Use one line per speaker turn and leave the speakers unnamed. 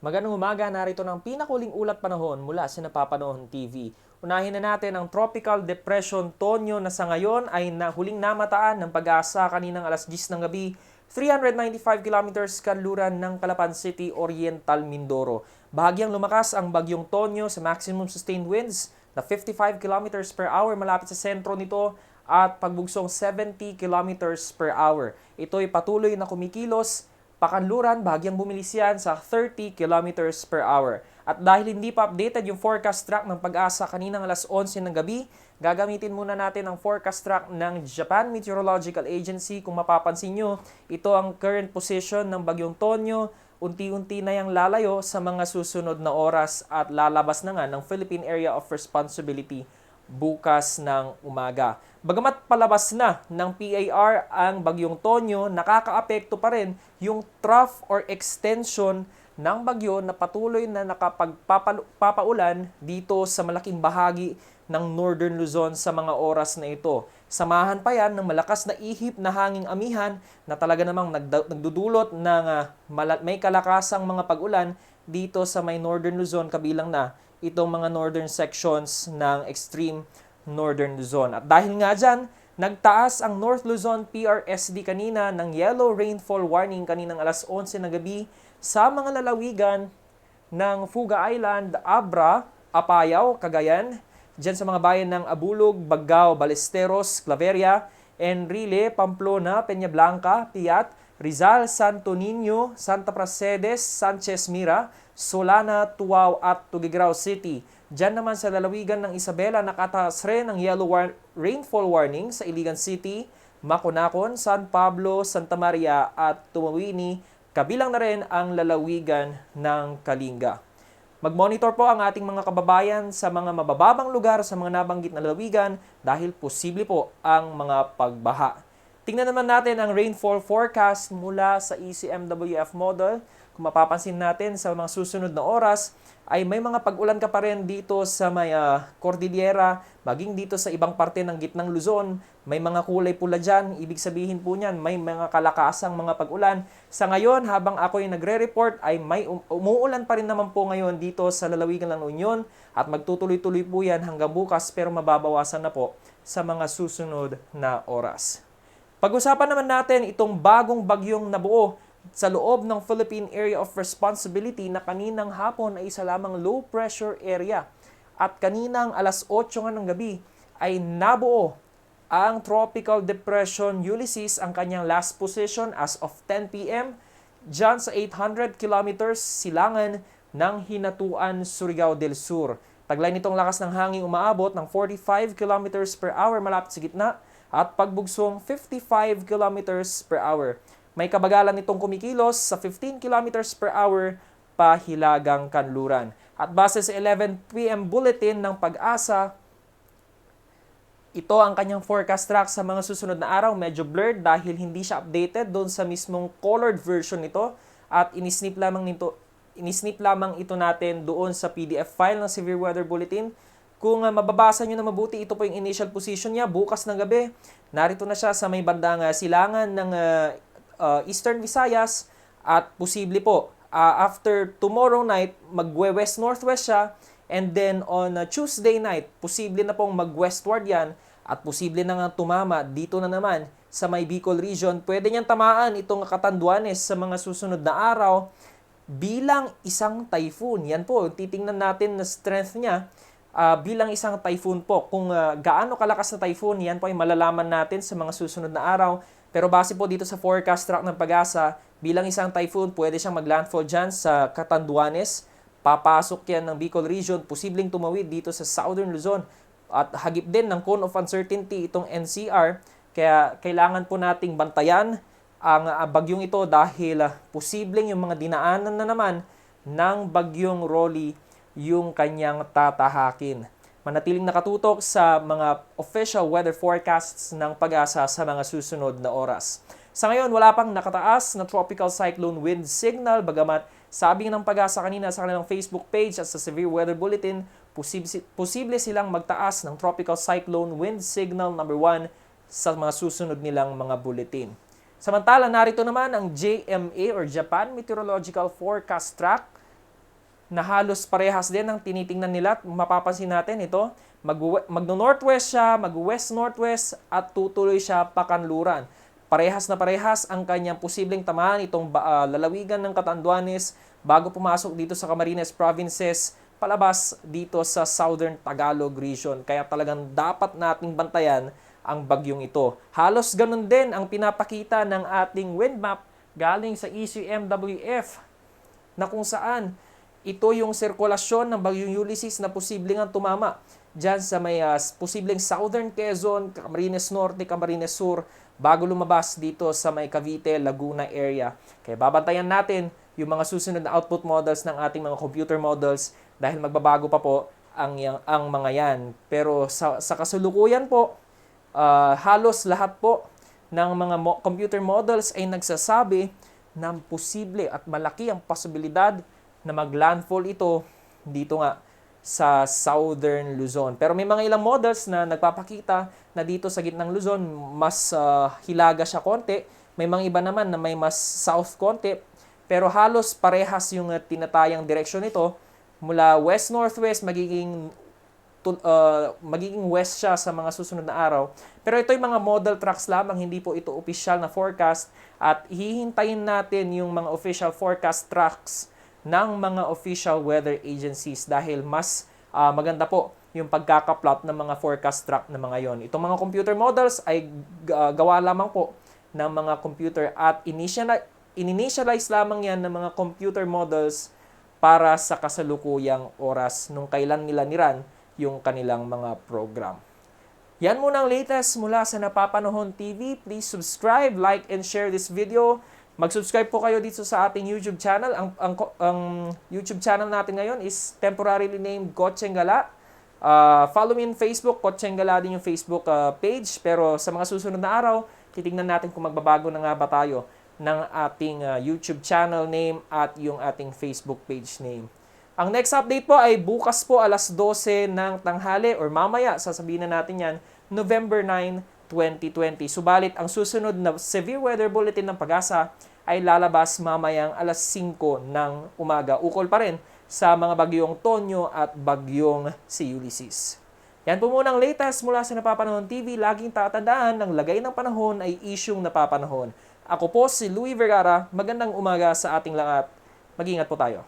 Magandang umaga, narito ng pinakuling ulat panahon mula sa Napapanahon TV. Unahin na natin ang Tropical Depression Tonyo na sa ngayon ay huling namataan ng pag-asa kaninang alas 10 ng gabi, 395 kilometers kanluran ng Calapan City, Oriental, Mindoro. Bahagyang lumakas ang bagyong Tonyo sa maximum sustained winds na 55 kilometers per hour malapit sa sentro nito at pagbugsong 70 kilometers per hour. Ito'y patuloy na kumikilos pakanluran, bahagyang bumilis yan sa 30 kilometers per hour. At dahil hindi pa updated yung forecast track ng pag-asa kaninang alas 11 ng gabi, gagamitin muna natin ang forecast track ng Japan Meteorological Agency. Kung mapapansin nyo, ito ang current position ng bagyong Tonyo. Unti-unti na yung lalayo sa mga susunod na oras at lalabas na nga ng Philippine Area of Responsibility bukas ng umaga. Bagamat palabas na ng PAR ang bagyong Tonyo, nakakaapekto pa rin yung trough or extension ng bagyo na patuloy na nakapagpapaulan dito sa malaking bahagi ng Northern Luzon sa mga oras na ito. Samahan pa yan ng malakas na ihip na hanging amihan na talaga namang nagdudulot ng may kalakasang mga pag-ulan dito sa may Northern Luzon, kabilang na itong mga northern sections ng extreme Northern Luzon. At dahil nga dyan, nagtaas ang North Luzon PRSD kanina ng yellow rainfall warning kaninang alas 11 na gabi sa mga lalawigan ng Fuga Island, Abra, Apayao, Cagayan, dyan sa mga bayan ng Abulog, Baggao, Balesteros, Claveria, Enrile, Pamplona, Peñablanca, Piat, Rizal, Santo Niño, Santa Pracedes, Sanchez Mira, Solana, Tuaw at Tuguegarao City. Diyan naman sa lalawigan ng Isabela, nakataas rin ang yellow rainfall warning sa Iligan City, Maconacon, San Pablo, Santa Maria at Tumawini, kabilang na rin ang lalawigan ng Kalinga. Mag-monitor po ang ating mga kababayan sa mga mabababang lugar sa mga nabanggit na lalawigan dahil posible po ang mga pagbaha. Tingnan naman natin ang rainfall forecast mula sa ECMWF model. Kung mapapansin natin sa mga susunod na oras, ay may mga pag-ulan ka pa rin dito sa may Cordillera, maging dito sa ibang parte ng gitnang Luzon. May mga kulay pula dyan, ibig sabihin po niyan, may mga kalakasang mga pag-ulan. Sa ngayon, habang ako'y nagre-report, ay may umuulan pa rin naman po ngayon dito sa lalawigan ng Union at magtutuloy-tuloy po yan hanggang bukas pero mababawasan na po sa mga susunod na oras. Pag-usapan naman natin itong bagong bagyong nabuo sa loob ng Philippine Area of Responsibility na kaninang hapon ay isa lamang low pressure area. At kaninang alas 8 ng gabi ay nabuo ang Tropical Depression Ulysses, ang kanyang last position as of 10 p.m. dyan sa 800 kilometers silangan ng Hinatuan, Surigao del Sur. Taglay nitong lakas ng hangin umaabot ng 45 kilometers per hour malapit sa gitna at pagbugsong 55 kilometers per hour. May kabagalan nitong kumikilos sa 15 kilometers per hour pahilagang kanluran. At base sa 11 p.m. bulletin ng Pag-asa, ito ang kanyang forecast track sa mga susunod na araw. Medyo blurred dahil hindi siya updated doon sa mismong colored version nito at inisnip lamang ito natin doon sa PDF file ng Severe Weather Bulletin. Kung mababasa nyo na mabuti, ito po yung initial position niya bukas ng gabi. Narito na siya sa may bandang silangan ng Eastern Visayas at posible po after tomorrow night magwe-west-northwest siya and then on Tuesday night posible na pong mag-westward yan at posible na nga tumama dito na naman sa may Bicol region. Pwede niyang tamaan itong Catanduanes sa mga susunod na araw bilang isang typhoon. Yan po, titingnan natin na strength niya bilang isang typhoon po. Kung gaano kalakas na typhoon, yan po ay malalaman natin sa mga susunod na araw. Pero base po dito sa forecast track ng Pag-asa, bilang isang typhoon, pwede siyang maglandfall dyan sa Catanduanes. Papasok yan ng Bicol region, posibleng tumawid dito sa Southern Luzon. At hagip din ng cone of uncertainty itong NCR. Kaya kailangan po nating bantayan ang bagyong ito dahil posibleng yung mga dinaanan na naman ng bagyong Rolly yung kanyang tatahakin. Manatiling nakatutok sa mga official weather forecasts ng Pag-asa sa mga susunod na oras. Sa ngayon, wala pang nakataas na tropical cyclone wind signal, bagamat sabi ng Pag-asa kanina sa kanilang Facebook page at sa Severe Weather Bulletin, posible silang magtaas ng tropical cyclone wind signal number 1 sa mga susunod nilang mga bulletin. Samantala, narito naman ang JMA or Japan Meteorological Forecast Track na halos parehas din ang tinitingnan nila. At mapapansin natin ito, magno-northwest siya, mag-west-northwest at tutuloy siya pakanluran. Parehas na parehas ang kanyang posibleng tamaan itong lalawigan ng Catanduanes bago pumasok dito sa Camarines Provinces, palabas dito sa Southern Tagalog Region. Kaya talagang dapat nating bantayan ang bagyong ito. Halos ganun din ang pinapakita ng ating wind map galing sa ECMWF na kung saan ito yung sirkulasyon ng bagyong Ulysses na posibleng ang tumama dyan sa may posibleng Southern Quezon, Camarines Norte, Camarines Sur, bago lumabas dito sa may Cavite, Laguna area. Kaya babantayan natin yung mga susunod na output models ng ating mga computer models dahil magbabago pa po ang mga yan. Pero sa kasulukuyan po, halos lahat po ng mga computer models ay nagsasabi na posible at malaki ang posibilidad na maglandfall ito dito nga sa Southern Luzon. Pero may mga ilang models na nagpapakita na dito sa gitnang Luzon mas hilaga siya konti. May mga iba naman na may mas south konti. Pero halos parehas yung tinatayang direksyon nito. Mula west-northwest magiging west siya sa mga susunod na araw. Pero ito yung mga model tracks lamang, hindi po ito official na forecast. At hihintayin natin yung mga official forecast tracks ng mga official weather agencies dahil mas maganda po yung pagkakaplot ng mga forecast track na mga yon. Itong mga computer models ay gawa lamang po ng mga computer at initialize lamang yan ng mga computer models para sa kasalukuyang oras nung kailan nila niran yung kanilang mga program. Yan muna ang latest mula sa Napapanahon TV. Please subscribe, like, and share this video. Mag-subscribe po kayo dito sa ating YouTube channel. Ang YouTube channel natin ngayon is temporarily named Kotseng Gala. Follow me in Facebook, Kotseng Gala din yung Facebook page. Pero sa mga susunod na araw, titignan natin kung magbabago na nga ba tayo ng ating YouTube channel name at yung ating Facebook page name. Ang next update po ay bukas po alas 12 ng tanghali or mamaya, sasabihin na natin yan, November 9, 2020. Subalit, ang susunod na Severe Weather Bulletin ng Pag-asa ay lalabas mamayang alas 5 ng umaga. Ukol pa rin sa mga bagyong Tonyo at bagyong si Ulysses. Yan po muna ang latest mula sa Napapanahon TV. Laging tatandaan ng lagay ng panahon ay isyung napapanahon. Ako po si Louie Vergara. Magandang umaga sa ating lahat. Mag-ingat po tayo.